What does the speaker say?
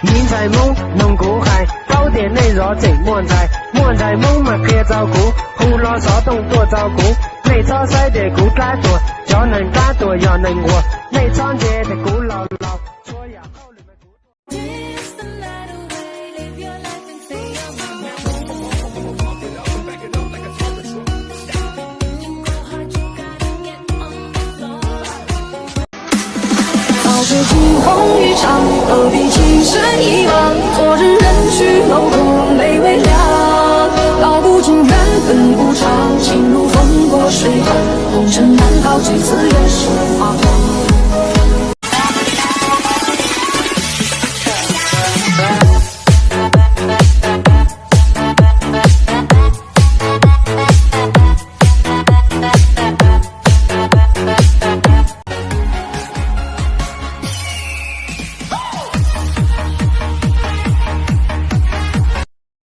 人在梦，能过海，搞点内热这莫在，莫在梦嘛可照顾，胡闹骚动多照顾，没草塞的顾懒惰，叫能懒惰要能活，没闯街的顾牢牢，说要考虑没顾。早知惊鸿一场，何必情深一往？昨日人去楼空，泪微凉。道不尽缘分无常，情如风过水寒，红尘难逃，几次也是花光。